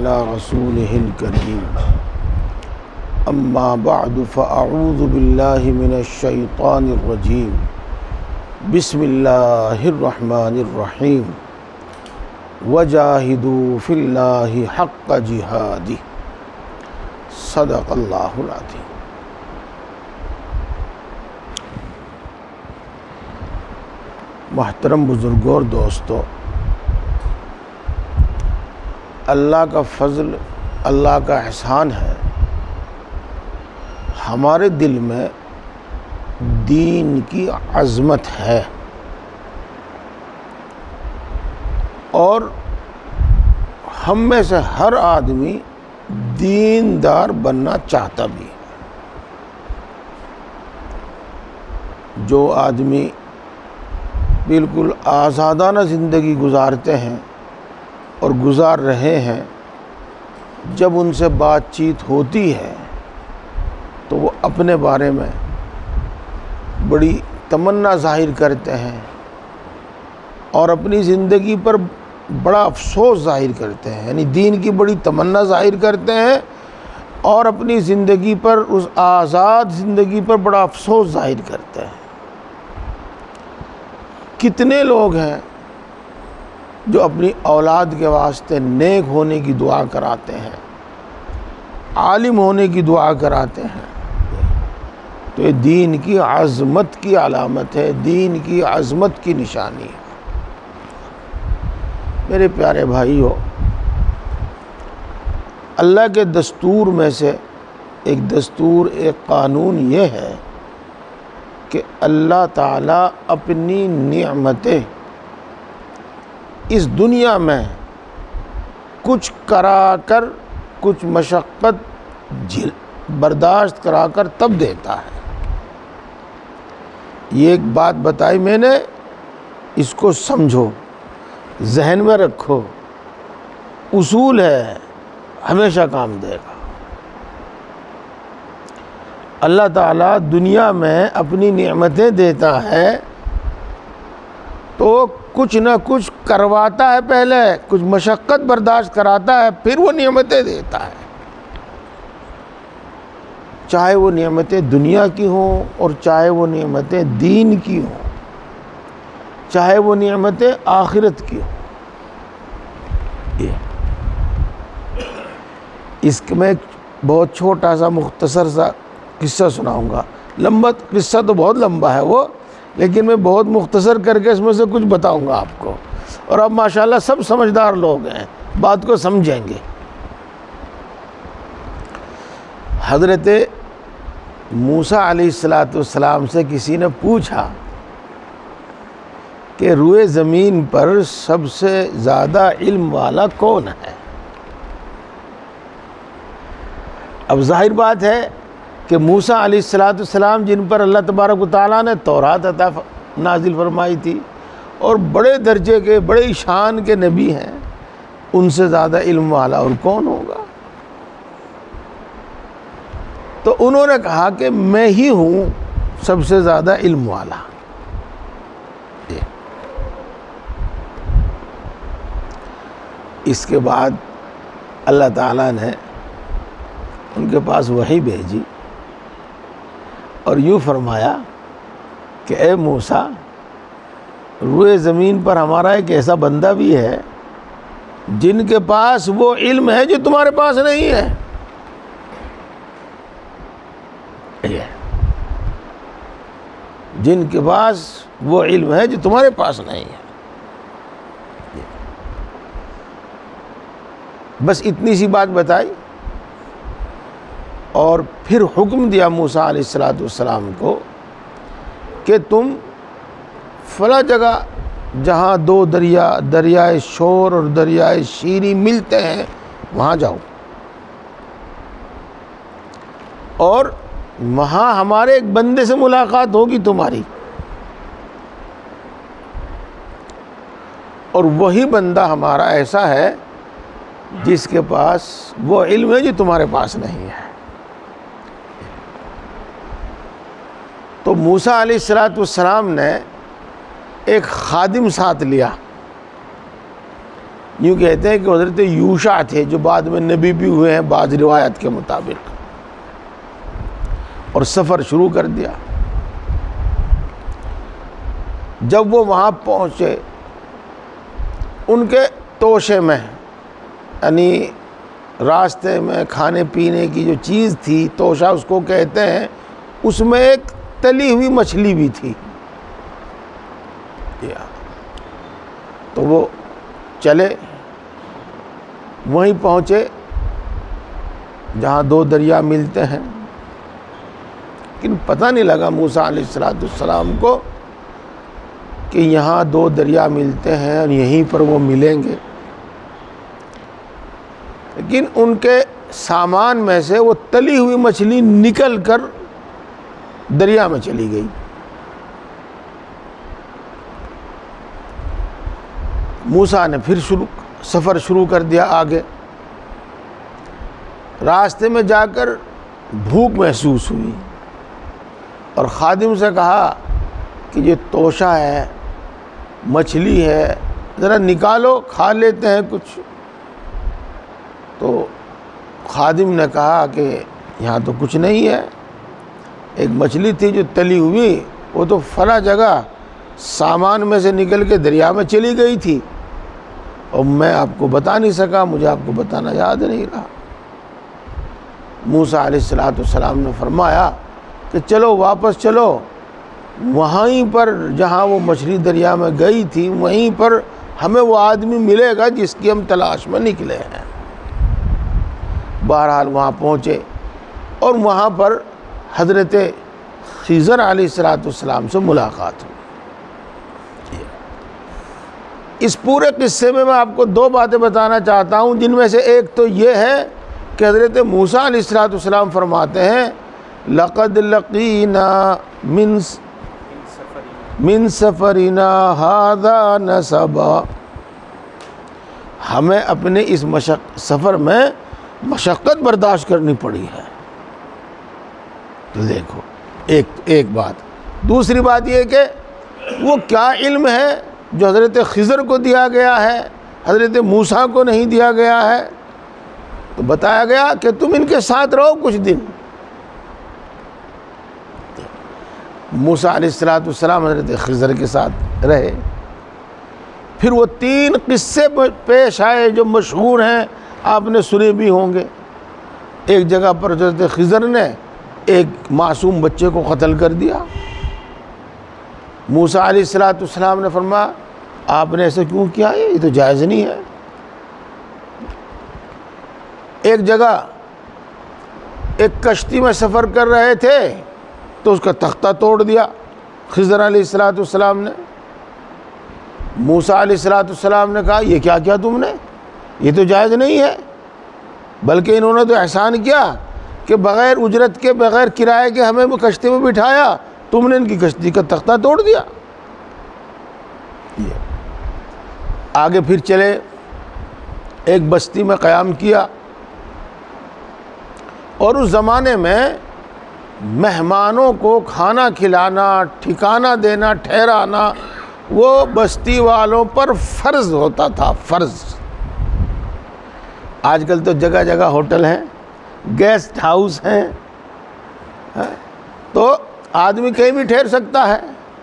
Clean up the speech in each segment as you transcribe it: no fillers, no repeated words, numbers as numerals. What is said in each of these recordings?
على رسوله الكريم اما بعد فاعوذ بالله من الشيطان الرجيم بسم الله الرحمن الرحيم وجاهدوا في الله حق جهاده صدق الله العظيم۔ محترم بزرگوں اور دوستو، اللہ کا فضل، اللہ کا احسان ہے، ہمارے دل میں دین کی عظمت ہے اور ہم میں سے ہر آدمی دیندار بننا چاہتا بھی ہے۔ جو آدمی بالکل آزادانہ زندگی گزارتے ہیں اور گزار رہے ہیں، جب ان سے بات چیت ہوتی ہے تو وہ اپنے بارے میں بڑی تمنا ظاہر کرتے ہیں اور اپنی زندگی پر بڑا افسوس ظاہر کرتے ہیں، یعنی دین کی بڑی تمنا ظاہر کرتے ہیں اور اپنی زندگی پر، اس آزاد زندگی پر بڑا افسوس ظاہر کرتے ہیں۔ کتنے لوگ ہیں جو اپنی اولاد کے واسطے نیک ہونے کی دعا کراتے ہیں، عالم ہونے کی دعا کراتے ہیں، تو یہ دین کی عظمت کی علامت ہے، دین کی عظمت کی نشانی ہے۔ میرے پیارے بھائیو، اللہ کے دستور میں سے ایک دستور، ایک قانون یہ ہے کہ اللہ تعالیٰ اپنی نعمتیں اس دنیا میں کچھ کرا کر، کچھ مشقت برداشت کرا کر تب دیتا ہے۔ یہ ایک بات بتائی میں نے، اس کو سمجھو، ذہن میں رکھو، اصول ہے، ہمیشہ کام دے گا۔ اللہ تعالیٰ دنیا میں اپنی نعمتیں دیتا ہے تو کچھ نہ کچھ کرواتا ہے، پہلے کچھ مشقت برداشت کراتا ہے، پھر وہ نعمتیں دیتا ہے، چاہے وہ نعمتیں دنیا کی ہوں اور چاہے وہ نعمتیں دین کی ہوں، چاہے وہ نعمتیں آخرت کی ہوں۔ اس میں ایک بہت چھوٹا سا مختصر سا قصہ سناؤں گا، لمبا قصہ تو بہت لمبا ہے وہ، لیکن میں بہت مختصر کر کے اس میں سے کچھ بتاؤں گا آپ کو، اور اب ماشاءاللہ سب سمجھدار لوگ ہیں، بات کو سمجھیں گے۔ حضرت موسیٰ علیہ السلام سے کسی نے پوچھا کہ روئے زمین پر سب سے زیادہ علم والا کون ہے؟ اب ظاہر بات ہے کہ موسیٰ علیہ السلام جن پر اللہ تبارک و تعالیٰ نے تورات نازل فرمائی تھی اور بڑے درجے کے، بڑے شان کے نبی ہیں، ان سے زیادہ علم والا اور کون ہوگا؟ تو انہوں نے کہا کہ میں ہی ہوں سب سے زیادہ علم والا۔ اس کے بعد اللہ تعالیٰ نے ان کے پاس وحی بھیجی اور یوں فرمایا کہ اے موسیٰ، روئے زمین پر ہمارا ایک ایسا بندہ بھی ہے جن کے پاس وہ علم ہے جو تمہارے پاس نہیں ہے۔ جن کے پاس وہ علم ہے جو تمہارے پاس نہیں ہے۔ بس اتنی سی بات بتائی اور پھر حکم دیا موسیٰ علیہ السلام کو کہ تم فلاں جگہ جہاں دو دریا، دریائے شور اور دریائے شیری ملتے ہیں، وہاں جاؤ اور وہاں ہمارے ایک بندے سے ملاقات ہوگی تمہاری، اور وہی بندہ ہمارا ایسا ہے جس کے پاس وہ علم ہے جو تمہارے پاس نہیں ہے۔ تو موسیٰ علیہ السلام نے ایک خادم ساتھ لیا، یوں کہتے ہیں کہ حضرت یوشع تھے جو بعد میں نبی بھی ہوئے ہیں بعض روایت کے مطابق، اور سفر شروع کر دیا۔ جب وہ وہاں پہنچے، ان کے توشے میں، یعنی راستے میں کھانے پینے کی جو چیز تھی، توشہ اس کو کہتے ہیں، اس میں ایک تلی ہوئی مچھلی بھی تھی۔ تو وہ چلے، وہیں پہنچے جہاں دو دریا ملتے ہیں، لیکن پتہ نہیں لگا موسیٰ علیہ السلام کو کہ یہاں دو دریا ملتے ہیں اور یہیں پر وہ ملیں گے، لیکن ان کے سامان میں سے وہ تلی ہوئی مچھلی نکل کر دریا میں چلی گئی۔ موسیٰ نے پھر سفر شروع کر دیا آگے۔ راستے میں جا کر بھوک محسوس ہوئی اور خادم سے کہا کہ یہ توشہ ہے، مچھلی ہے، ذرا نکالو کھا لیتے ہیں کچھ۔ تو خادم نے کہا کہ یہاں تو کچھ نہیں ہے، ایک مچھلی تھی جو تلی ہوئی، وہ تو فلاں جگہ سامان میں سے نکل کے دریا میں چلی گئی تھی، اور میں آپ کو بتا نہیں سکا، مجھے آپ کو بتانا یاد نہیں رہا۔ موسیٰ علیہ السلام نے فرمایا کہ چلو واپس چلو، وہیں پر جہاں وہ مچھلی دریا میں گئی تھی وہیں پر ہمیں وہ آدمی ملے گا جس کی ہم تلاش میں نکلے ہیں۔ بہرحال وہاں پہنچے اور وہاں پر حضرت خضر علیہ السلام سے ملاقات ہوئی۔ اس پورے قصے میں آپ کو دو باتیں بتانا چاہتا ہوں، جن میں سے ایک تو یہ ہے کہ حضرت موسیٰ علیہ السلام فرماتے ہیں لَقَدْ لَقِينَا مِن سَفَرِنَا هَذَا نَصَبًا، ہمیں اپنے اس سفر میں مشقت برداشت کرنی پڑی ہے۔ تو دیکھو ایک بات۔ دوسری بات یہ کہ وہ کیا علم ہے جو حضرت خضر کو دیا گیا ہے، حضرت موسیٰ کو نہیں دیا گیا ہے؟ تو بتایا گیا کہ تم ان کے ساتھ رہو کچھ دن۔ موسیٰ علیہ السلام حضرت خضر کے ساتھ رہے۔ پھر وہ 3 قصے پیش آئے جو مشہور ہیں، آپ نے سنے بھی ہوں گے۔ ایک جگہ پر حضرت خضر نے ایک معصوم بچے کو قتل کر دیا۔ موسیٰ علیہ السلام نے فرمایا آپ نے ایسا کیوں کیا؟ یہ تو جائز نہیں ہے۔ ایک جگہ ایک کشتی میں سفر کر رہے تھے تو اس کا تختہ توڑ دیا خضر علیہ السلام نے۔ موسیٰ علیہ السلام نے کہا یہ کیا کیا تم نے؟ یہ تو جائز نہیں ہے، بلکہ انہوں نے تو احسان کیا کہ بغیر اجرت کے، بغیر کرائے کے ہمیں وہ کشتی میں بٹھایا، تم نے ان کی کشتی کا تختہ توڑ دیا۔ آگے پھر چلے، ایک بستی میں قیام کیا، اور اس زمانے میں مہمانوں کو کھانا کھلانا، ٹھکانہ دینا، ٹھہرانا وہ بستی والوں پر فرض ہوتا تھا، فرض۔ آج کل تو جگہ جگہ ہوٹل ہیں، گیسٹ ہاؤس ہیں، تو آدمی کہیں بھی ٹھہر سکتا ہے،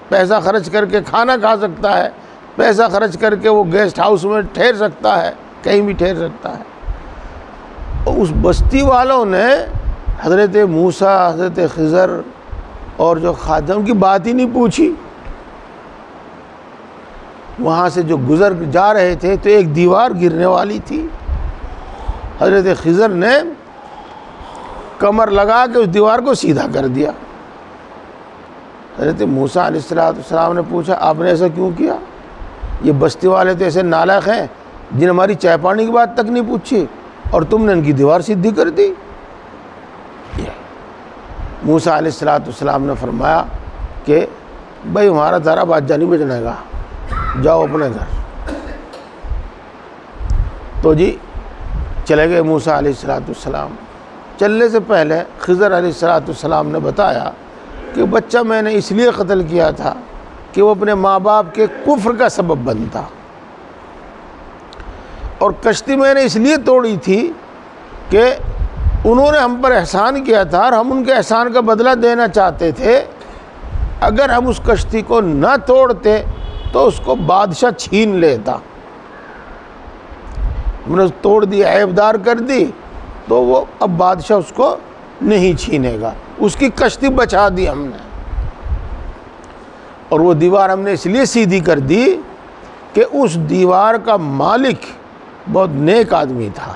پیسہ خرچ کر کے کھانا کھا سکتا ہے، پیسہ خرچ کر کے وہ گیسٹ ہاؤس میں ٹھہر سکتا ہے، کہیں بھی ٹھہر سکتا ہے۔ اس بستی والوں نے حضرت موسیٰ، حضرت خضر اور جو خادم کی بات ہی نہیں پوچھی۔ وہاں سے جو گزر جا رہے تھے تو ایک دیوار گرنے والی تھی، حضرت خضر نے کمر لگا کے اس دیوار کو سیدھا کر دیا۔ حضرت موسیٰ علیہ السلام نے پوچھا آپ نے ایسا کیوں کیا؟ یہ بستی والے تو ایسے نالائق ہیں جن ہماری چائے پانی کی بات تک نہیں پوچھی اور تم نے ان کی دیوار سیدھی کر دی۔ موسیٰ علیہ السلام نے فرمایا کہ بھائی ہمارا تارا بادشاہ نہیں بچنے گا، جاؤ اپنے گھر۔ تو جی چلے گئے موسیٰ علیہ السلام۔ چلنے سے پہلے خضر علیہ السلام نے بتایا کہ بچہ میں نے اس لیے قتل کیا تھا کہ وہ اپنے ماں باپ کے کفر کا سبب بنتا، اور کشتی میں نے اس لیے توڑی تھی کہ انہوں نے ہم پر احسان کیا تھا اور ہم ان کے احسان کا بدلہ دینا چاہتے تھے۔ اگر ہم اس کشتی کو نہ توڑتے تو اس کو بادشاہ چھین لیتا۔ ہم نے توڑ دی، عیبدار کر دی، تو وہ اب بادشاہ اس کو نہیں چھینے گا۔ اس کی کشتی بچا دی ہم نے، اور وہ دیوار ہم نے اس لیے سیدھی کر دی کہ اس دیوار کا مالک بہت نیک آدمی تھا۔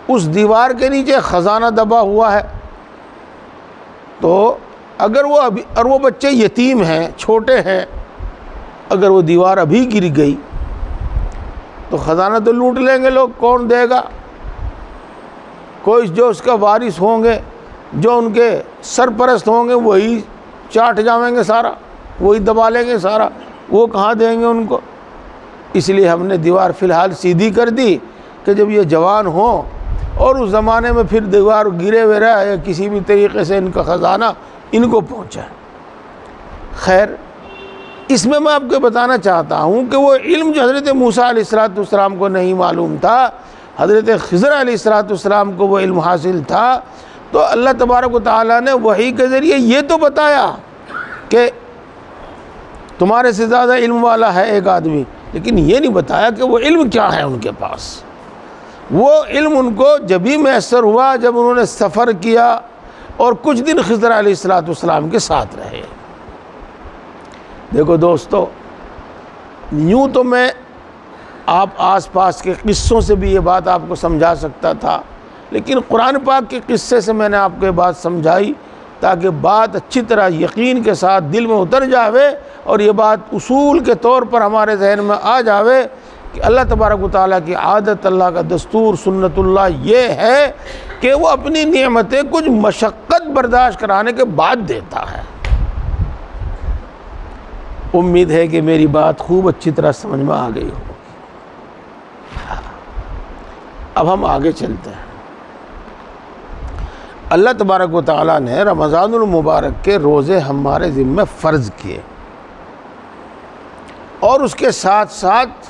اس دیوار کے نیچے خزانہ دبا ہوا ہے، تو اگر وہ بچے یتیم ہیں، چھوٹے ہیں، اگر وہ دیوار ابھی گر گئی تو خزانہ تو لوٹ لیں گے لوگ، کون دے گا؟ کوئی جو اس کا وارث ہوں گے، جو ان کے سرپرست ہوں گے، وہی چاٹ جائیں گے سارا، وہی دبا لیں گے سارا، وہ کہاں دیں گے ان کو؟ اس لیے ہم نے دیوار فی الحال سیدھی کر دی کہ جب یہ جوان ہوں، اور اس زمانے میں پھر دیوار گرے ہوئے رہا یا کسی بھی طریقے سے ان کا خزانہ ان کو پہنچا۔ خیر، اس میں آپ کو بتانا چاہتا ہوں کہ وہ علم جو حضرت موسیٰ علیہ السلام کو نہیں معلوم تھا، حضرت خضر علیہ السلام کو وہ علم حاصل تھا، تو اللہ تبارک و تعالیٰ نے وحی کے ذریعے یہ تو بتایا کہ تمہارے سے زیادہ علم والا ہے ایک آدمی، لیکن یہ نہیں بتایا کہ وہ علم کیا ہے ان کے پاس۔ وہ علم ان کو جبھی میسر ہوا جب انہوں نے سفر کیا اور کچھ دن خضر علیہ السلام کے ساتھ رہے۔ دیکھو دوستو، یوں تو میں آپ آس پاس کے قصوں سے بھی یہ بات آپ کو سمجھا سکتا تھا، لیکن قرآن پاک کے قصے سے میں نے آپ کو یہ بات سمجھائی تاکہ بات اچھی طرح یقین کے ساتھ دل میں اتر جاوے، اور یہ بات اصول کے طور پر ہمارے ذہن میں آ جاوے کہ اللہ تبارک و تعالیٰ کی عادت، اللہ کا دستور، سنت اللہ یہ ہے کہ وہ اپنی نعمتیں کچھ مشقت برداشت کرانے کے بعد دیتا ہے۔ امید ہے کہ میری بات خوب اچھی طرح سمجھ میں آ گئی ہوگی۔ اب ہم آگے چلتے ہیں۔ اللہ تبارک و تعالیٰ نے رمضان المبارک کے روزے ہمارے ذمہ فرض کیے، اور اس کے ساتھ ساتھ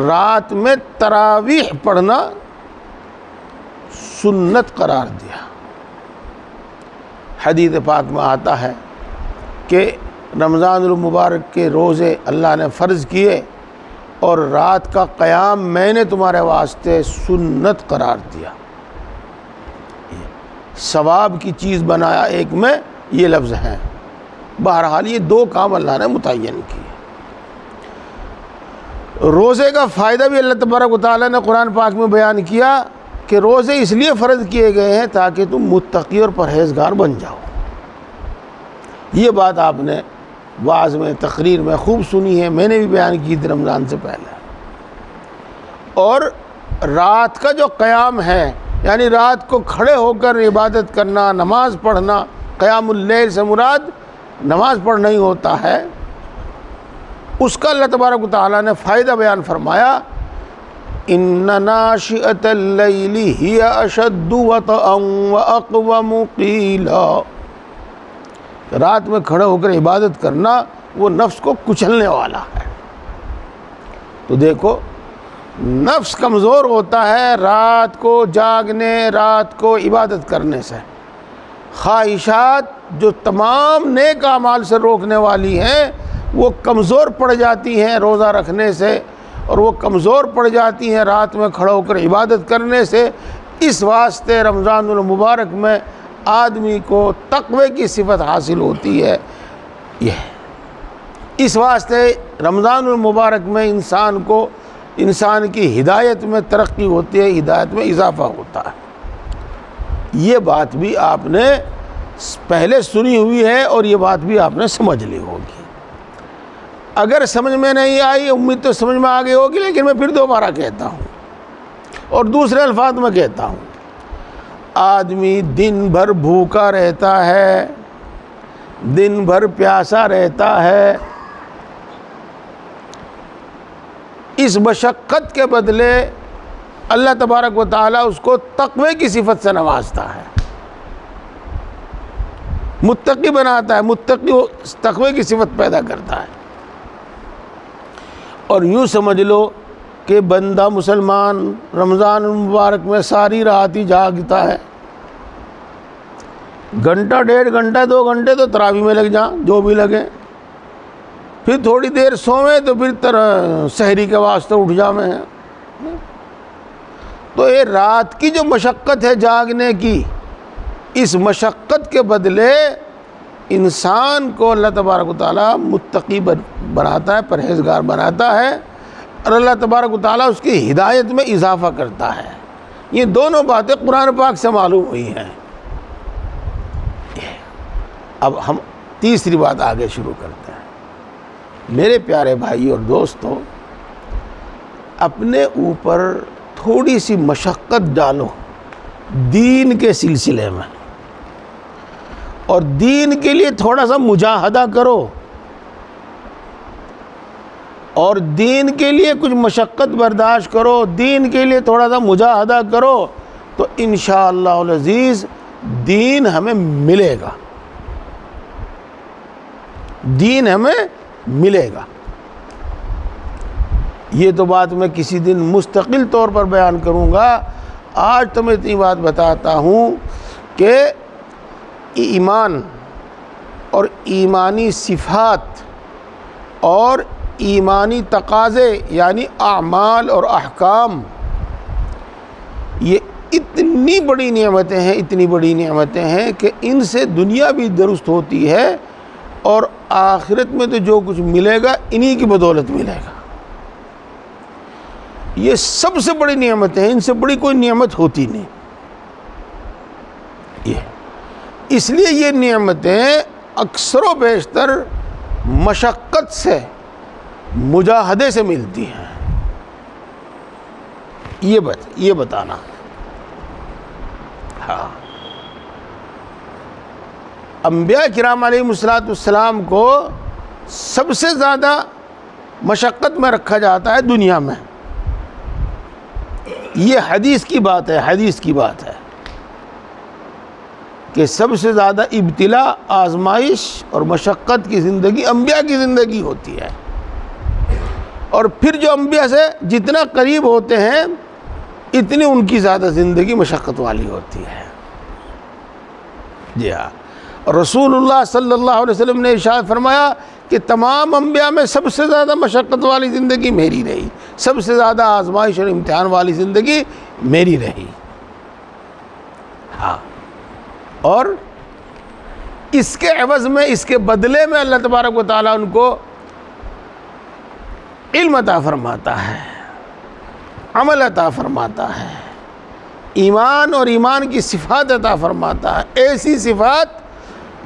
رات میں تراویح پڑھنا سنت قرار دیا۔ حدیث پاک میں آتا ہے کہ رمضان المبارک کے روزے اللہ نے فرض کیے اور رات کا قیام میں نے تمہارے واسطے سنت قرار دیا۔ ثواب کی چیز بنایا ایک میں یہ لفظ ہیں۔ بہرحال یہ دو کام اللہ نے متعین کیے۔ روزے کا فائدہ بھی اللہ تبارک و تعالیٰ نے قرآن پاک میں بیان کیا کہ روزے اس لیے فرض کیے گئے ہیں تاکہ تم متقی اور پرہیزگار بن جاؤ۔ یہ بات آپ نے وعظ میں، تقریر میں خوب سنی ہے، میں نے بھی بیان کی تھی رمضان سے پہلے۔ اور رات کا جو قیام ہے، یعنی رات کو کھڑے ہو کر عبادت کرنا، نماز پڑھنا، قیام اللیل سے مراد نماز پڑھنا ہی ہوتا ہے، اس کا اللہ تبارک و تعالیٰ نے فائدہ بیان فرمایا، ان ناشئۃ اللیل ہی اشد وطئا واقوم قیلا۔ رات میں کھڑے ہو کر عبادت کرنا وہ نفس کو کچلنے والا ہے۔ تو دیکھو، نفس کمزور ہوتا ہے رات کو جاگنے، رات کو عبادت کرنے سے۔ خواہشات جو تمام نیک اعمال سے روکنے والی ہیں وہ کمزور پڑ جاتی ہیں روزہ رکھنے سے، اور وہ کمزور پڑ جاتی ہیں رات میں کھڑے ہو کر عبادت کرنے سے۔ اس واسطے رمضان المبارک میں آدمی کو تقوی کی صفت حاصل ہوتی ہے۔ اس واسطے رمضان المبارک میں انسان کی ہدایت میں ترقی ہوتی ہے، ہدایت میں اضافہ ہوتا ہے۔ یہ بات بھی آپ نے پہلے سنی ہوئی ہے اور یہ بات بھی آپ نے سمجھ لی ہوگی۔ اگر سمجھ میں نہیں آئی، امید تو سمجھ میں آ گئی ہوگی، لیکن میں پھر دوبارہ کہتا ہوں اور دوسرے الفاظ میں کہتا ہوں۔ آدمی دن بھر بھوکا رہتا ہے، دن بھر پیاسا رہتا ہے، اس مشقت کے بدلے اللہ تبارک و تعالیٰ اس کو تقوی کی صفت سے نوازتا ہے، متقی بناتا ہے، متقی تقوی کی صفت پیدا کرتا ہے۔ اور یوں سمجھ لو کہ بندہ مسلمان رمضان المبارک میں ساری رات ہی جاگتا ہے، گھنٹہ 1.5 گھنٹہ 2 گھنٹے تو تراویح میں لگ جائیں، جو بھی لگے، پھر تھوڑی دیر سوئیں تو پھر سحری کے واسطے اٹھ جاویں ہیں۔ تو یہ رات کی جو مشقت ہے جاگنے کی، اس مشقت کے بدلے انسان کو اللہ تبارک و تعالیٰ متقی بناتا ہے، پرہیزگار بناتا ہے، اور اللہ تبارک و تعالیٰ اس کی ہدایت میں اضافہ کرتا ہے۔ یہ دونوں باتیں قرآن پاک سے معلوم ہوئی ہیں۔ اب ہم تیسری بات آگے شروع کرتے ہیں۔ میرے پیارے بھائی اور دوستو، اپنے اوپر تھوڑی سی مشقت ڈالو دین کے سلسلے میں، اور دین کے لیے تھوڑا سا مجاہدہ کرو، اور دین کے لیے کچھ مشقت برداشت کرو، دین کے لیے تھوڑا سا مجاہدہ کرو، تو انشاءاللہ العزیز دین ہمیں ملے گا، دین ہمیں ملے گا۔ یہ تو بات میں کسی دن مستقل طور پر بیان کروں گا۔ آج تو میں اتنی بات بتاتا ہوں کہ ایمان اور ایمانی صفات اور ایمانی تقاضے یعنی اعمال اور احکام، یہ اتنی بڑی نعمتیں ہیں، اتنی بڑی نعمتیں ہیں کہ ان سے دنیا بھی درست ہوتی ہے، اور آخرت میں تو جو کچھ ملے گا انہی کی بدولت ملے گا۔ یہ سب سے بڑی نعمتیں ہیں، ان سے بڑی کوئی نعمت ہوتی نہیں۔ اس لیے یہ نعمتیں اکثر و بیشتر مشقت سے، مجاہدے سے ملتی ہیں۔ یہ بتانا۔ ہاں، انبیاء کرام علیہ السلام کو سب سے زیادہ مشقت میں رکھا جاتا ہے دنیا میں۔ یہ حدیث کی بات ہے، حدیث کی بات ہے کہ سب سے زیادہ ابتلا، آزمائش اور مشقت کی زندگی انبیاء کی زندگی ہوتی ہے، اور پھر جو انبیاء سے جتنا قریب ہوتے ہیں اتنی ان کی زیادہ زندگی مشقت والی ہوتی ہے۔ جی ہاں، رسول اللہ صلی اللہ علیہ وسلم نے ارشاد فرمایا کہ تمام انبیاء میں سب سے زیادہ مشقت والی زندگی میری رہی، سب سے زیادہ آزمائش اور امتحان والی زندگی میری رہی۔ ہاں، اور اس کے عوض میں، اس کے بدلے میں اللہ تبارک و تعالیٰ ان کو علم عطا فرماتا ہے، عمل عطا فرماتا ہے، ایمان اور ایمان کی صفات عطا فرماتا ہے، ایسی صفات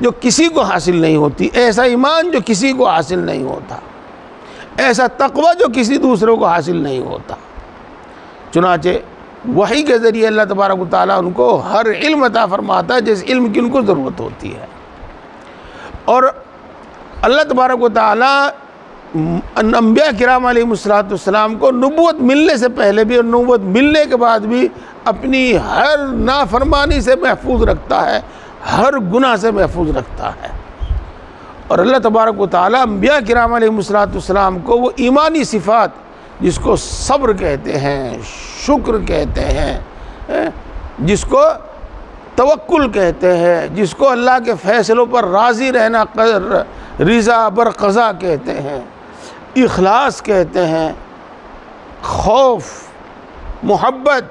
جو کسی کو حاصل نہیں ہوتی، ایسا ایمان جو کسی کو حاصل نہیں ہوتا، ایسا تقوی جو کسی دوسرے کو حاصل نہیں ہوتا۔ چنانچہ وحی کے ذریعے اللہ تبارک و تعالیٰ ان کو ہر علم عطا فرماتا ہے جس علم کی ان کو ضرورت ہوتی ہے، اور اللہ تبارک و تعالیٰ انبیاء کرام علیہ السلام کو نبوت ملنے سے پہلے بھی اور نبوت ملنے کے بعد بھی اپنی ہر نافرمانی سے محفوظ رکھتا ہے، ہر گناہ سے محفوظ رکھتا ہے۔ اور اللہ تبارک و تعالیٰ انبیاء کرام علیہ السلام کو وہ ایمانی صفات جس کو صبر کہتے ہیں، شکر کہتے ہیں، جس کو توکل کہتے ہیں، جس کو اللہ کے فیصلوں پر راضی رہنا، رضا بر قضا کہتے ہیں، اخلاص کہتے ہیں، خوف، محبت،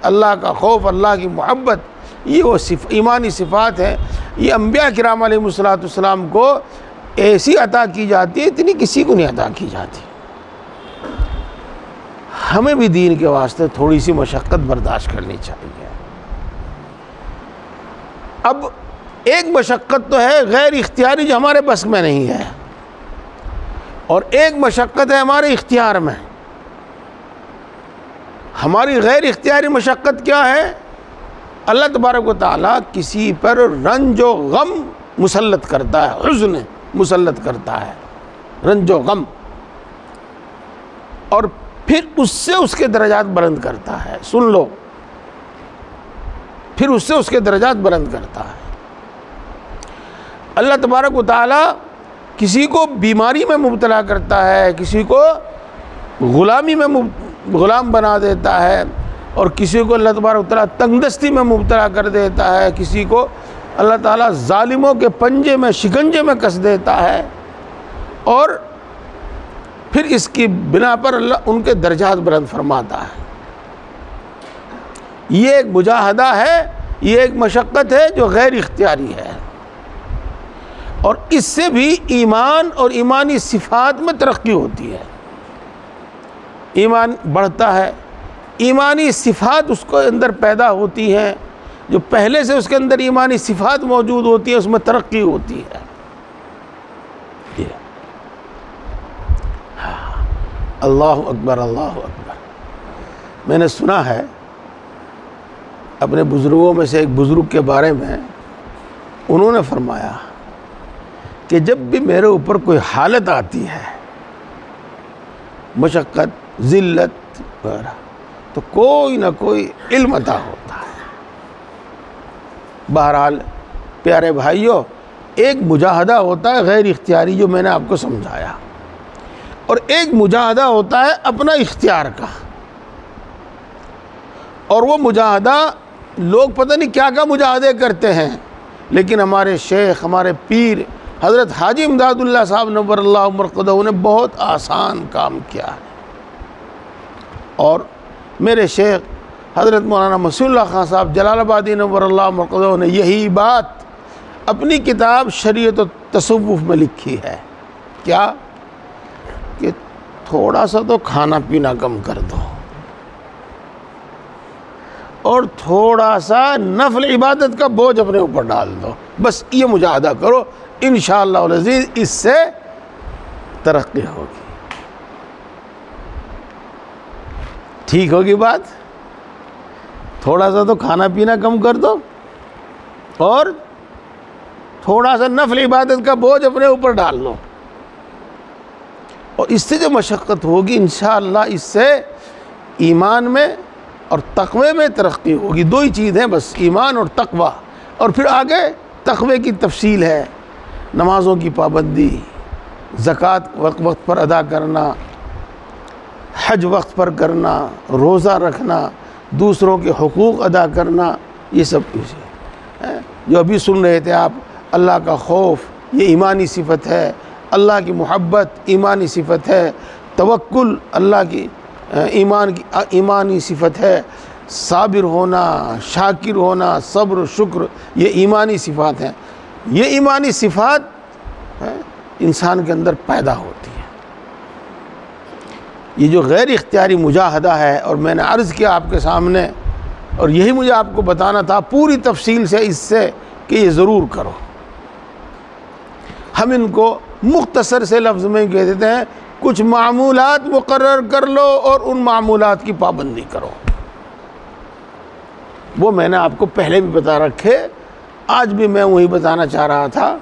اللہ کا خوف، اللہ کی محبت، یہ وہ ایمانی صفات ہیں۔ یہ انبیاء کرام علیہ السلام کو ایسی عطا کی جاتی ہے، اتنی کسی کو نہیں عطا کی جاتی۔ ہمیں بھی دین کے واسطے تھوڑی سی مشقت برداشت کرنی چاہیے۔ اب ایک مشقت تو ہے غیر اختیاری جو ہمارے بس میں نہیں ہے، اور ایک مشقت ہے ہمارے اختیار میں۔ ہماری غیر اختیاری مشقت کیا ہے؟ اللہ تبارک و تعالیٰ کسی پر رنج و غم مسلط کرتا ہے، حزن مسلط کرتا ہے، رنج و غم، اور پھر اس سے اس کے درجات بلند کرتا ہے۔ سن لو، پھر اس سے اس کے درجات بلند کرتا ہے۔ اللہ تبارک و تعالیٰ کسی کو بیماری میں مبتلا کرتا ہے، کسی کو غلامی میں غلام بنا دیتا ہے، اور کسی کو اللہ تبارک و تعالیٰ تنگ دستی میں مبتلا کر دیتا ہے، کسی کو اللہ تعالیٰ ظالموں کے پنجے میں شکنجے میں کس دیتا ہے، اور پھر اس کی بنا پر اللہ ان کے درجات بلند فرماتا ہے۔ یہ ایک مجاہدہ ہے، یہ ایک مشقت ہے جو غیر اختیاری ہے، اور اس سے بھی ایمان اور ایمانی صفات میں ترقی ہوتی ہے، ایمان بڑھتا ہے، ایمانی صفات اس کو اندر پیدا ہوتی ہیں، جو پہلے سے اس کے اندر ایمانی صفات موجود ہوتی ہیں اس میں ترقی ہوتی ہے۔ اللہ اکبر، اللہ اکبر۔ میں نے سنا ہے اپنے بزرگوں میں سے ایک بزرگ کے بارے میں، انہوں نے فرمایا کہ جب بھی میرے اوپر کوئی حالت آتی ہے، مشقت، ذلت وغیرہ، تو کوئی نہ کوئی علم عطا ہوتا ہے۔ بہرحال پیارے بھائیوں، ایک مجاہدہ ہوتا ہے غیر اختیاری جو میں نے آپ کو سمجھایا، اور ایک مجاہدہ ہوتا ہے اپنا اختیار کا، اور وہ مجاہدہ لوگ پتہ نہیں کیا کیا مجاہدے کرتے ہیں، لیکن ہمارے شیخ، ہمارے پیر حضرت حاجی امداد اللہ صاحب نور اللہ مرقدہ نے بہت آسان کام کیا ہے، اور میرے شیخ حضرت مولانا مسیح اللہ خان صاحب جلال آبادی نور اللہ مرقدہ نے یہی بات اپنی کتاب شریعت و تصوف میں لکھی ہے، کیا کہ تھوڑا سا تو کھانا پینا کم کر دو، اور تھوڑا سا نفل عبادت کا بوجھ اپنے اوپر ڈال دو، بس یہ مجاہدہ کرو، انشاءاللہ العزیز اس سے ترقی ہوگی۔ ٹھیک ہوگی بات؟ تھوڑا سا تو کھانا پینا کم کر دو، اور تھوڑا سا نفل عبادت کا بوجھ اپنے اوپر ڈال لو، اور اس سے جو مشقت ہوگی انشاءاللہ اس سے ایمان میں اور تقوی میں ترقی ہوگی۔ دو ہی چیز ہیں بس، ایمان اور تقوی، اور پھر آگے تقوی کی تفصیل ہے، نمازوں کی پابندی، زکوٰۃ وقت پر ادا کرنا، حج وقت پر کرنا، روزہ رکھنا، دوسروں کے حقوق ادا کرنا، یہ سب کچھ ہے جو ابھی سن رہے تھے آپ۔ اللہ کا خوف یہ ایمانی صفت ہے، اللہ کی محبت ایمانی صفت ہے، توکل اللہ کی ایمانی صفت ہے، صابر ہونا، شاکر ہونا، صبر و شکر یہ ایمانی صفات ہیں۔ یہ ایمانی صفات انسان کے اندر پیدا ہوتی ہے۔ یہ جو غیر اختیاری مجاہدہ ہے، اور میں نے عرض کیا آپ کے سامنے، اور یہی مجھے آپ کو بتانا تھا پوری تفصیل سے اس سے کہ یہ ضرور کرو۔ ہم ان کو مختصر سے لفظ میں کہہ دیتے ہیں، کچھ معمولات مقرر کر لو اور ان معمولات کی پابندی کرو۔ وہ میں نے آپ کو پہلے بھی بتا رکھے، آج بھی میں وہی بتانا چاہ رہا تھا،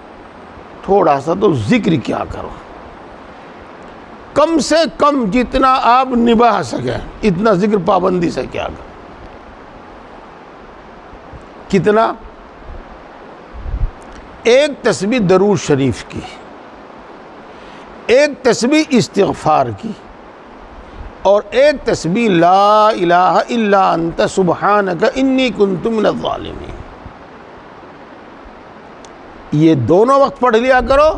تھوڑا سا تو ذکر کیا کرو، کم سے کم جتنا آپ نبھا سکیں اتنا ذکر پابندی سے کیا کرو۔ کتنا؟ ایک تسبیح درود شریف کی، ایک تسبیح استغفار کی، اور ایک تسبیح لا الہ الا انت سبحانک انی کنت من الظالمین۔ یہ دونوں وقت پڑھ لیا کرو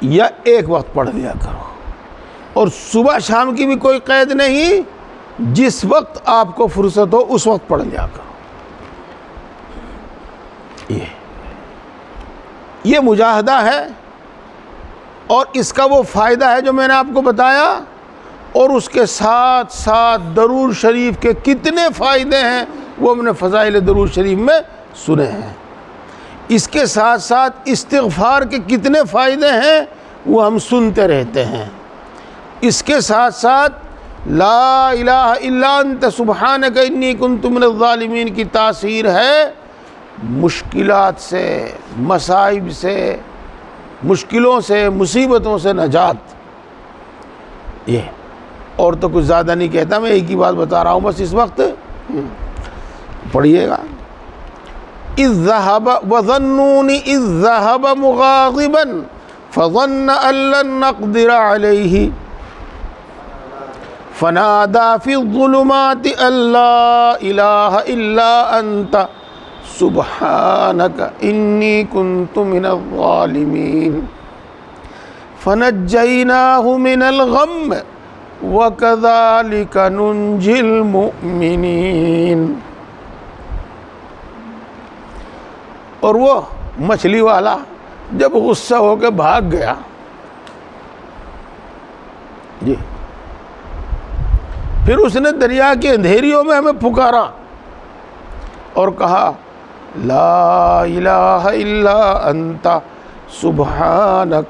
یا ایک وقت پڑھ لیا کرو، اور صبح شام کی بھی کوئی قید نہیں، جس وقت آپ کو فرصت ہو اس وقت پڑھ لیا کرو۔ یہ مجاہدہ ہے، اور اس کا وہ فائدہ ہے جو میں نے آپ کو بتایا، اور اس کے ساتھ ساتھ درود شریف کے کتنے فائدے ہیں وہ ہم نے فضائل درود شریف میں سنے ہیں۔ اس کے ساتھ ساتھ استغفار کے کتنے فائدے ہیں وہ ہم سنتے رہتے ہیں۔ اس کے ساتھ ساتھ لا الہ الا انت سبحانک انی کنت من الظالمین کی تاثیر ہے مشکلات سے، مصائب سے، مشکلوں سے، مصیبتوں سے نجات۔ یہ اور تو کچھ زیادہ نہیں کہتا، میں ایک ہی بات بتا رہا ہوں بس اس وقت، پڑھیے گا۔ اذ ذهب وظنون اذ ذهب مغاضبا فظن ان لن نقدر عليه فنادى في الظلمات أن لا إله إلا أنت سبحانك إني كنت من الظالمين فنجيناه من الغم وكذلك ننجي المؤمنين. اور وہ مچھلی والا جب غصہ ہو کے بھاگ گیا جی، پھر اس نے دریا کے اندھیریوں میں ہمیں پکارا اور کہا لا الہ الا انت سبحانک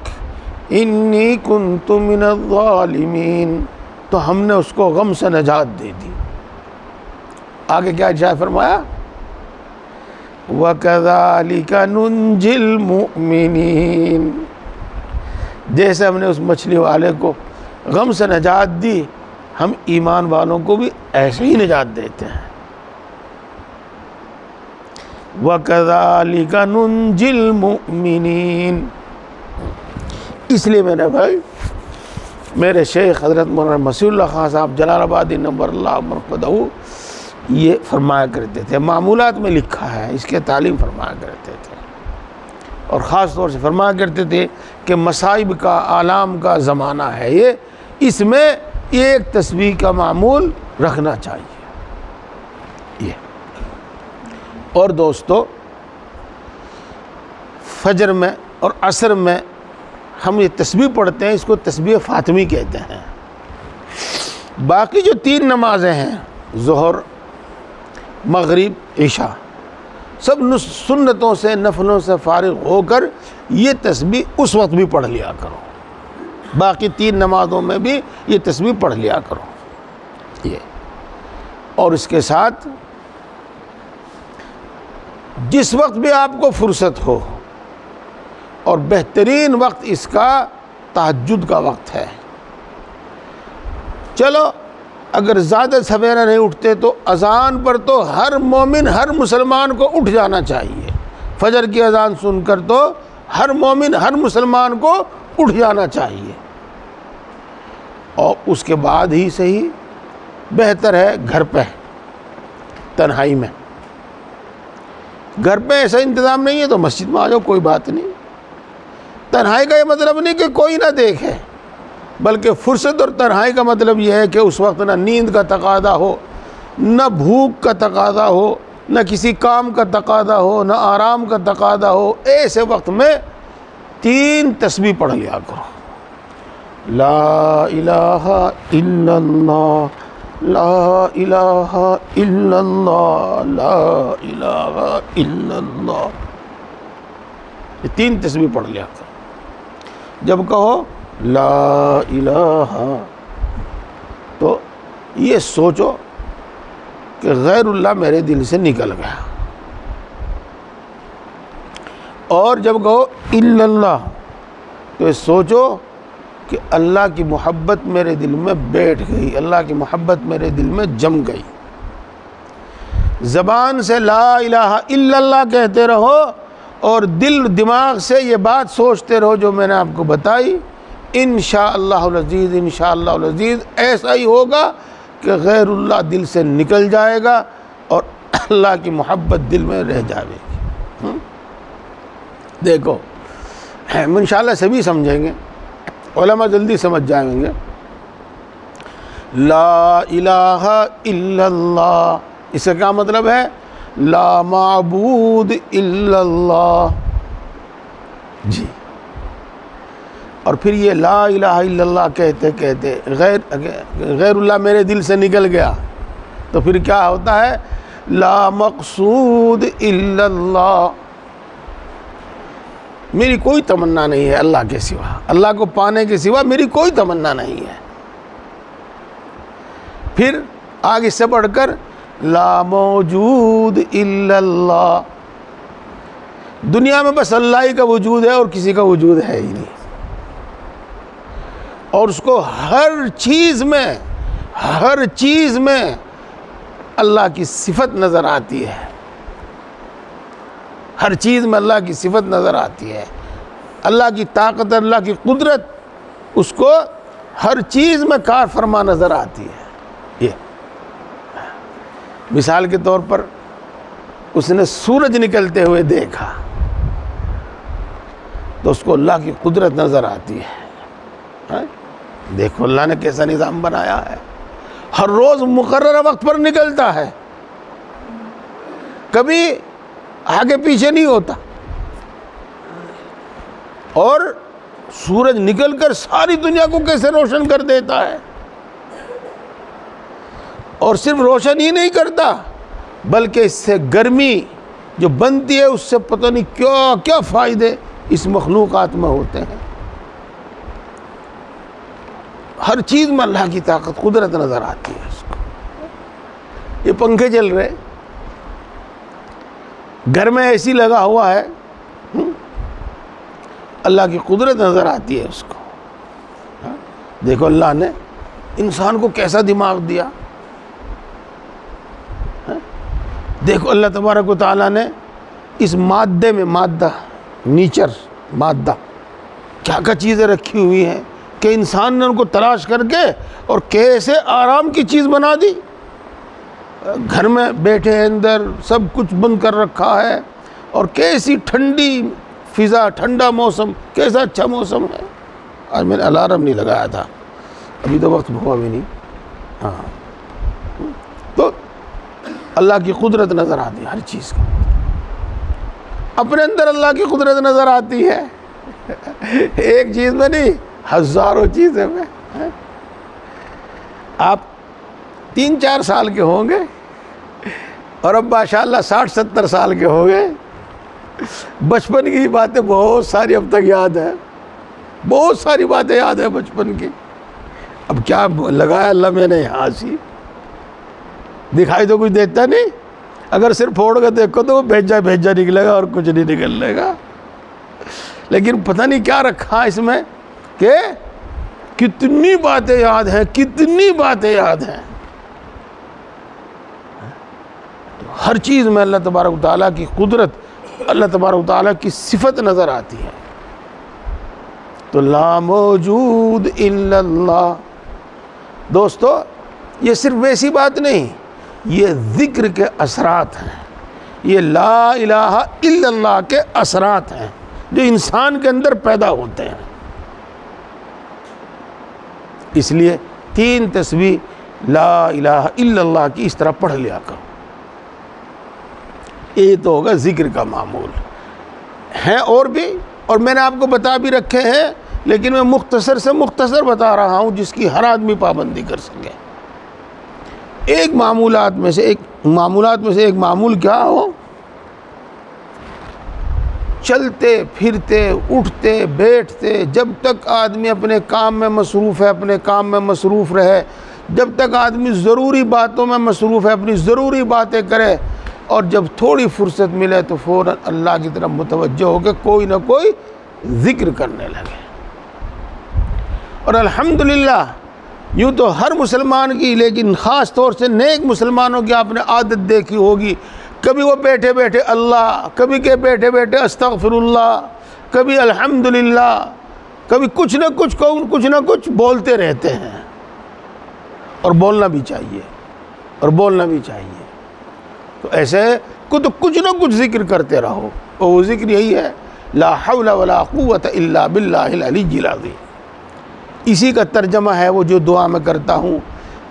انی کنت من الظالمین، تو ہم نے اس کو غم سے نجات دے دی. آگے کیا ارشاد فرمایا؟ وَكَذَلِكَ نُنْجِي الْمُؤْمِنِينَ، جیسے ہم نے اس مچھلی والے کو غم سے نجات دی، ہم ایمان والوں کو بھی ایسے ہی نجات دیتے ہیں. وَكَذَلِكَ نُنْجِي الْمُؤْمِنِينَ. اس لیے میرے بھائی، میرے شیخ حضرت مولانا مسیح اللہ خان صاحب جلال آبادی نور اللہ مرقدہ یہ فرمایا کرتے تھے، معمولات میں لکھا ہے، اس کے تعلیم فرمایا کرتے تھے، اور خاص طور سے فرمایا کرتے تھے کہ مصائب کا، آلام کا زمانہ ہے یہ، اس میں ایک تسبیح کا معمول رکھنا چاہیے. یہ اور دوستو، فجر میں اور عصر میں ہم یہ تسبیح پڑھتے ہیں، اس کو تسبیح فاطمی کہتے ہیں. باقی جو 3 نمازیں ہیں، ظہر، مغرب، عشاء، سب سنتوں سے، نفلوں سے فارغ ہو کر یہ تسبیح اس وقت بھی پڑھ لیا کرو. باقی 3 نمازوں میں بھی یہ تسبیح پڑھ لیا کرو. یہ اور اس کے ساتھ جس وقت بھی آپ کو فرصت ہو، اور بہترین وقت اس کا تہجد کا وقت ہے. چلو اگر زیادہ سویرے نہیں اٹھتے تو اذان پر تو ہر مومن، ہر مسلمان کو اٹھ جانا چاہیے. فجر کی اذان سن کر تو ہر مومن، ہر مسلمان کو اٹھ جانا چاہیے. اور اس کے بعد ہی صحیح بہتر ہے گھر پہ تنہائی میں. گھر پہ ایسا انتظام نہیں ہے تو مسجد میں آ جاؤ، کوئی بات نہیں. تنہائی کا یہ مطلب نہیں کہ کوئی نہ دیکھے، بلکہ فرصت اور تنہائی کا مطلب یہ ہے کہ اس وقت نہ نیند کا تقاضا ہو، نہ بھوک کا تقاضا ہو، نہ کسی کام کا تقاضا ہو، نہ آرام کا تقاضا ہو. ایسے وقت میں 3 تسبیح پڑھ لیا کرو. لا الہ الا اللہ، لا الہ الا اللہ، لا الہ الا اللہ. یہ 3 تسبیح پڑھ لیا کرو. جب کہو لا الہ تو یہ سوچو کہ غیر اللہ میرے دل سے نکل گیا، اور جب کہو الا اللہ تو یہ سوچو کہ اللہ کی محبت میرے دل میں بیٹھ گئی، اللہ کی محبت میرے دل میں جم گئی. زبان سے لا الہ الا اللہ کہتے رہو، اور دل دماغ سے یہ بات سوچتے رہو جو میں نے آپ کو بتائی. انشاءاللہ العزیز، انشاءاللہ العزیز ایسا ہی ہوگا کہ غیر اللہ دل سے نکل جائے گا اور اللہ کی محبت دل میں رہ جائے گی. دیکھو انشاءاللہ سبھی سمجھیں گے، علماء جلدی سمجھ جائیں گے. لا الہ الا اللہ، اس کا کیا مطلب ہے؟ لا معبود الا اللہ. جی، اور پھر یہ لا الہ الا اللہ کہتے کہتے غیر اللہ میرے دل سے نکل گیا تو پھر کیا ہوتا ہے؟ لا مقصود الا اللہ، میری کوئی تمنا نہیں ہے اللہ کے سوا، اللہ کو پانے کے سوا میری کوئی تمنا نہیں ہے. پھر آگے سے بڑھ کر لا موجود الا اللہ، دنیا میں بس اللہ ہی کا وجود ہے اور کسی کا وجود ہے ہی نہیں، اور اس کو ہر چیز میں اللہ کی صفت نظر آتی ہے. ہر چیز میں اللہ کی صفت نظر آتی ہے. اللہ کی طاقت، اللہ کی قدرت اس کو ہر چیز میں کار فرما نظر آتی ہے. یہ مثال کے طور پر اس نے سورج نکلتے ہوئے دیکھا تو اس کو اللہ کی قدرت نظر آتی ہے. دیکھو اللہ نے کیسا نظام بنایا ہے. ہر روز مقررہ وقت پر نکلتا ہے, کبھی آگے پیچھے نہیں ہوتا, اور سورج نکل کر ساری دنیا کو کیسے روشن کر دیتا ہے. اور صرف روشن ہی نہیں کرتا بلکہ اس سے گرمی جو بنتی ہے اس سے پتہ نہیں کیا کیا فائدے اس مخلوقات میں ہوتے ہیں. ہر چیز میں اللہ کی طاقت قدرت نظر آتی ہے اس کو. یہ پنکھے چل رہے, گھر میں اے سی لگا ہوا ہے, اللہ کی قدرت نظر آتی ہے اس کو. دیکھو اللہ نے انسان کو کیسا دماغ دیا. دیکھو اللہ تبارک و تعالیٰ نے اس مادے میں, مادہ نیچر مادہ کیا کیا چیزیں رکھی ہوئی ہیں کہ انسان نے ان کو تلاش کر کے اور کیسے آرام کی چیز بنا دی. گھر میں بیٹھے اندر سب کچھ بند کر رکھا ہے, اور کیسی ٹھنڈی فضا, ٹھنڈا موسم, کیسا اچھا موسم ہے. آج میں نے الارم نہیں لگایا تھا, ابھی تو وقت ہوا بھی نہیں. ہاں, تو اللہ کی قدرت نظر آتی ہے ہر چیز کو. اپنے اندر اللہ کی قدرت نظر آتی ہے, ایک چیز میں نہیں, ہزاروں چیزیں میں. آپ 3-4 سال کے ہوں گے اور اب ماشاءاللہ 60-70 سال کے ہو گئے. بچپن کی باتیں بہت ساری اب تک یاد ہے, بہت ساری باتیں یاد ہے بچپن کی. اب کیا لگایا اللہ میں نے یہاں سی, دکھائی تو کچھ دیتا نہیں. اگر صرف پھوڑ کے دیکھو تو وہ بھیجا نکلے گا اور کچھ نہیں نکلنے گا. لیکن پتہ نہیں کیا رکھا اس میں کہ کتنی باتیں یاد ہیں, کتنی باتیں یاد ہیں. ہر چیز میں اللہ تبارک و تعالیٰ کی قدرت, اللہ تبارک و تعالیٰ کی صفت نظر آتی ہے. تو لا موجود الا اللہ. دوستو یہ صرف ویسی بات نہیں, یہ ذکر کے اثرات ہیں, یہ لا الہ الا اللہ کے اثرات ہیں جو انسان کے اندر پیدا ہوتے ہیں. اس لیے 3 تسبیح لا الہ الا اللہ کی اس طرح پڑھ لیا کرو. یہ تو ہوگا ذکر کا معمول. ہیں اور بھی, اور میں نے آپ کو بتا بھی رکھے ہیں, لیکن میں مختصر سے مختصر بتا رہا ہوں جس کی ہر آدمی پابندی کر سکے. ایک معمولات میں سے ایک معمول کیا ہو, چلتے پھرتے اٹھتے بیٹھتے جب تک آدمی اپنے کام میں مصروف ہے, اپنے کام میں مصروف رہے, جب تک آدمی ضروری باتوں میں مصروف ہے اپنی ضروری باتیں کرے, اور جب تھوڑی فرصت ملے تو فوراً اللہ کی طرف متوجہ ہو کے کوئی نہ کوئی ذکر کرنے لگے. اور الحمدللہ یوں تو ہر مسلمان کی, لیکن خاص طور سے نیک مسلمانوں کی آپ نے عادت دیکھی ہوگی, کبھی وہ بیٹھے بیٹھے اللہ, کبھی کہ بیٹھے بیٹھے استغفر اللہ, کبھی الحمدللہ, کبھی کچھ نہ کچھ بولتے رہتے ہیں. اور بولنا بھی چاہیے. تو ایسے تو کچھ نہ کچھ ذکر کرتے رہو, اور وہ ذکر یہی ہے لا حول ولا قوت الا باللہ العلی العظیم. اسی کا ترجمہ ہے وہ جو دعا میں کرتا ہوں,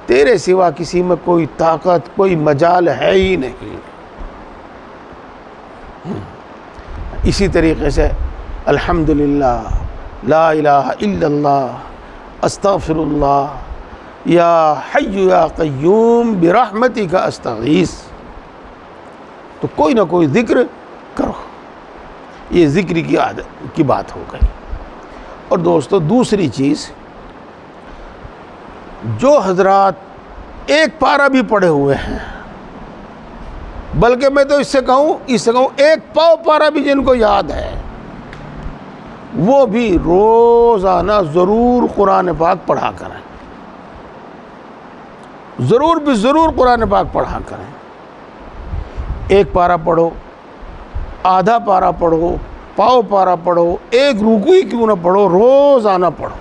تیرے سوا کسی میں کوئی طاقت, کوئی مجال ہے ہی نہیں. اسی طریقے سے الحمدللہ, لا الہ الا اللہ, استغفر اللہ, یا حی یا قیوم برحمتک استغیث. تو کوئی نہ کوئی ذکر کرو. یہ ذکر کی عادت کی بات ہو گئی. اور دوستو دوسری چیز, جو حضرات ایک پارہ بھی پڑھے ہوئے ہیں, بلکہ میں تو اس سے کہوں ایک پاؤ پارہ بھی جن کو یاد ہے, وہ بھی روزانہ ضرور قرآن پاک پڑھا کریں. ضرور قرآن پاک پڑھا کریں. ایک پارہ پڑھو, آدھا پارہ پڑھو, پاؤ پارہ پڑھو, ایک رکوع ہی کیوں نہ پڑھو, روزانہ پڑھو.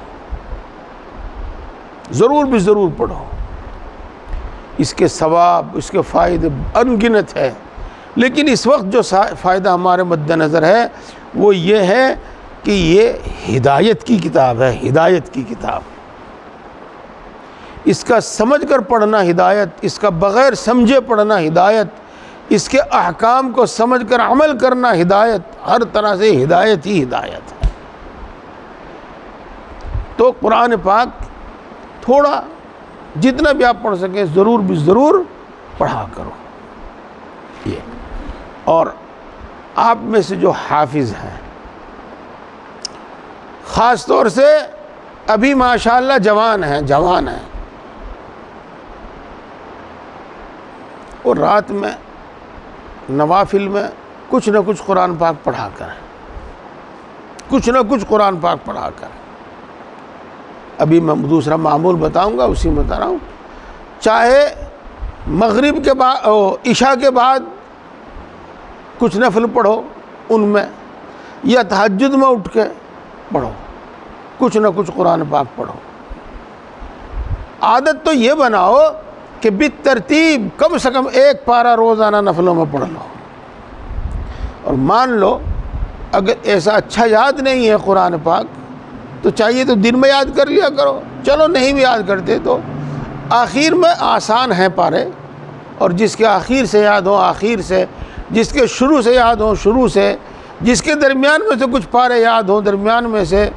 ضرور بھی ضرور پڑھو، اس کے ثواب، اس کے فائدے ان گنت ہے۔ لیکن اس وقت جو فائدہ ہمارے مد نظر ہے وہ یہ ہے کہ یہ ہدایت کی کتاب ہے، ہدایت کی کتاب۔ اس کا سمجھ کر پڑھنا ہدایت، اس کا بغیر سمجھے پڑھنا ہدایت، اس کے احکام کو سمجھ کر عمل کرنا ہدایت، ہر طرح سے ہدایت ہی ہدایت ہے۔ تو قرآن پاک تھوڑا جتنا بھی آپ پڑھ سکیں ضرور بھی ضرور پڑھا کرو یہ۔ اور آپ میں سے جو حافظ ہیں، خاص طور سے ابھی ماشاءاللہ جوان ہیں اور رات میں نوافل میں کچھ نہ کچھ قرآن پاک پڑھا کریں، کچھ نہ کچھ قرآن پاک پڑھا کریں۔ ابھی میں دوسرا معمول بتاؤں گا، اسی میں بتا رہا ہوں۔ چاہے مغرب کے بعد، عشاء کے بعد کچھ نفل پڑھو ان میں، یا تہجد میں اٹھ کے پڑھو، کچھ نہ کچھ قرآن پاک پڑھو۔ عادت تو یہ بناؤ کہ بالترتیب کم سے کم ایک پارہ روزانہ نفلوں میں پڑھ لو۔ اور مان لو اگر ایسا اچھا یاد نہیں ہے قرآن پاک تو چاہیے تو دن میں یاد کر لیا کرو، چلو نہیں بھی یاد کرتے تو آخر میں آسان ہیں پارے، اور جس کے آخر سے یاد ہوں آخر سے، جس کے شروع سے یاد ہوں شروع سے، جس کے درمیان میں سے کچھ پارے یاد ہوں درمیان میں سے،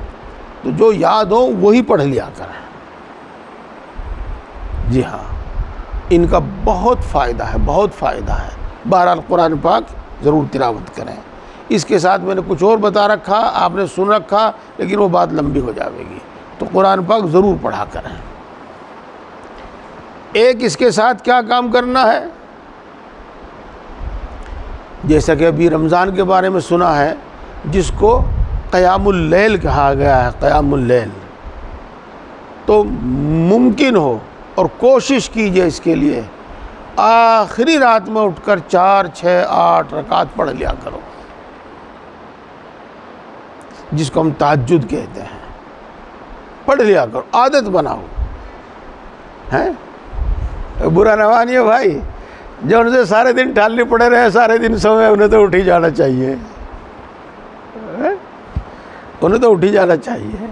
تو جو یاد ہوں وہی پڑھ لیا کریں۔ جی ہاں، ان کا بہت فائدہ ہے، بہت فائدہ ہے۔ بہرحال قرآن پاک ضرور تلاوت کریں۔ اس کے ساتھ میں نے کچھ اور بتا رکھا، آپ نے سن رکھا، لیکن وہ بات لمبی ہو جائے گی، تو قرآن پاک ضرور پڑھا کریں۔ ایک اس کے ساتھ کیا کام کرنا ہے، جیسا کہ ابھی رمضان کے بارے میں سنا ہے، جس کو قیام اللیل کہا گیا ہے، قیام اللیل، تو ممکن ہو اور کوشش کیجئے اس کے لیے آخری رات میں اٹھ کر 4، 6، 8 رکعت پڑھ لیا کرو، جس کو ہم تہجد کہتے ہیں، پڑھ لیا کرو، عادت بناؤ۔ ہیں برا نہ مانیے بھائی، جو ان سے سارے دن ٹھالنے پڑے رہے، سارے دن سوئے، انہیں تو اٹھ ہی جانا چاہیے، انہیں تو اٹھ ہی جانا چاہیے۔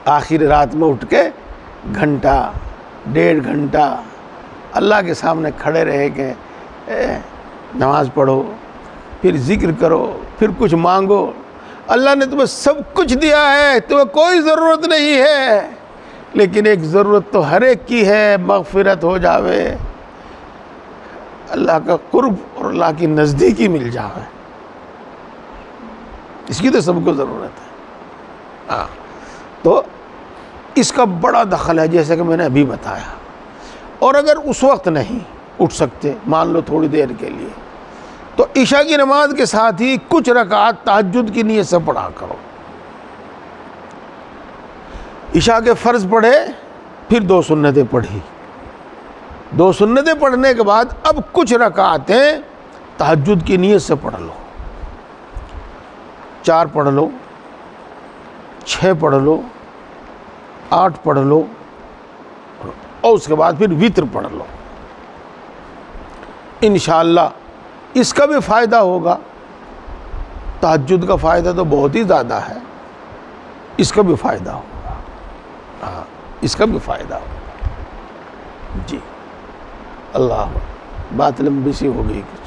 آخر رات میں اٹھ کے گھنٹہ، 1.5 گھنٹہ اللہ کے سامنے کھڑے رہے کہ نماز پڑھو، پھر ذکر کرو، پھر کچھ مانگو۔ اللہ نے تمہیں سب کچھ دیا ہے، تمہیں کوئی ضرورت نہیں ہے، لیکن ایک ضرورت تو ہر ایک کی ہے، مغفرت ہو جاوے، اللہ کا قرب اور اللہ کی نزدیکی مل جاوے، اس کی تو سب کو ضرورت ہے۔ ہاں، تو اس کا بڑا دخل ہے، جیسا کہ میں نے ابھی بتایا۔ اور اگر اس وقت نہیں اٹھ سکتے، مان لو تھوڑی دیر کے لیے، تو عشاء کی نماز کے ساتھ ہی کچھ رکعات تہجد کی نیت سے پڑھا کرو۔ عشاء کے فرض پڑھے، پھر 2 سنتیں پڑھی، 2 سنتیں پڑھنے کے بعد اب کچھ رکعتیں تہجد کی نیت سے پڑھ لو، 4 پڑھ لو، 6 پڑھ لو، 8 پڑھ لو، اور اس کے بعد پھر وتر پڑھ لو۔ انشاءاللہ اس کا بھی فائدہ ہوگا، تہجد کا فائدہ تو بہت ہی زیادہ ہے، اس کا بھی فائدہ ہوگا، ہاں اس کا بھی فائدہ ہوگا۔ جی اللہ، بات لمبی سی ہو گئی کچھ۔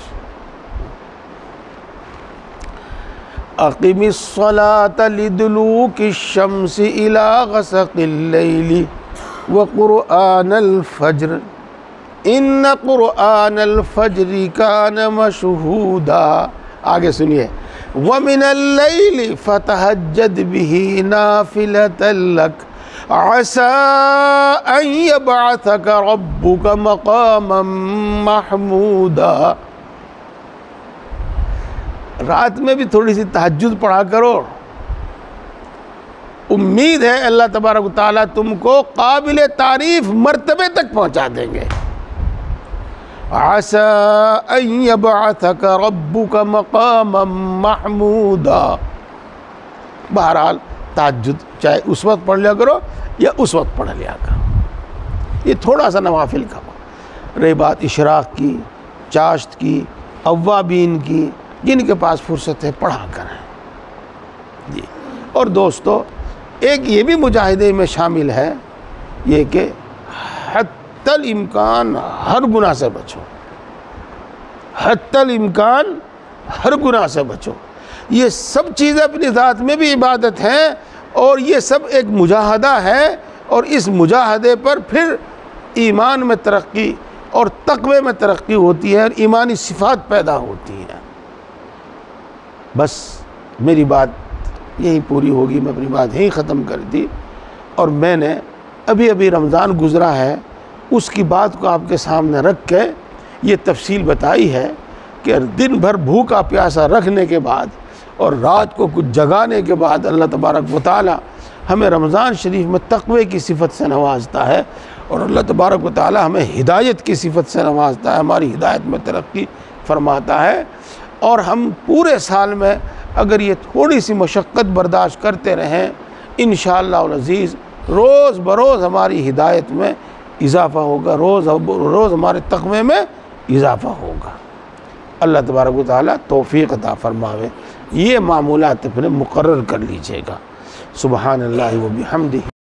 اقم الصلاة لدلوک الشمس الى غسق اللیل وقرآن الفجر ان قرآن الفجر کان مشہودا۔ آگے سنیے، ومن اللیل فتہجد بہ نافلۃ لک عسى ان يبعثك ربك مقاما محمودا۔ رات میں بھی تھوڑی سی تہجد پڑھا کرو، امید ہے اللہ تبارک و تعالیٰ تم کو قابل تعریف مرتبے تک پہنچا دیں گے۔ عَسَىٰ أَن يَبْعَثَكَ رَبُّكَ مَقَامًا مَحْمُودًا۔ بہرحال تہجد چاہے اس وقت پڑھ لیا کرو یا اس وقت پڑھ لیا کرو۔ یہ تھوڑا سا نوافل کا رہی بات اشراق کی، چاشت کی، اوابین کی، جن کے پاس فرصت ہے پڑھا کریں جی۔ اور دوستو ایک یہ بھی مجاہدے میں شامل ہے یہ کہ حتی الامکان ہر گناہ سے بچو، حتی الامکان ہر گناہ سے بچو۔ یہ سب چیزیں اپنی ذات میں بھی عبادت ہیں اور یہ سب ایک مجاہدہ ہے، اور اس مجاہدے پر پھر ایمان میں ترقی اور تقوی میں ترقی ہوتی ہے اور ایمانی صفات پیدا ہوتی ہیں۔ بس میری بات یہی پوری ہوگی، میں اپنی بات یہی ختم کر دی۔ اور میں نے ابھی رمضان گزرا ہے، اس کی بات کو آپ کے سامنے رکھ کے یہ تفصیل بتائی ہے کہ دن بھر بھوکا پیاسا رکھنے کے بعد اور رات کو کچھ جگانے کے بعد اللہ تبارک و تعالی ہمیں رمضان شریف میں تقوی کی صفت سے نوازتا ہے، اور اللہ تبارک و تعالی ہمیں ہدایت کی صفت سے نوازتا ہے، ہماری ہدایت میں ترقی فرماتا ہے۔ اور ہم پورے سال میں اگر یہ تھوڑی سی مشقت برداشت کرتے رہیں، انشاءاللہ العزیز روز بروز ہماری ہدایت میں اضافہ ہوگا، روز روز ہمارے تقوی میں اضافہ ہوگا۔ اللہ تبارک و تعالی توفیق عطا فرماوے۔ یہ معمولات اپنے مقرر کر لیجئے گا۔ سبحان اللہ و بحمدہ۔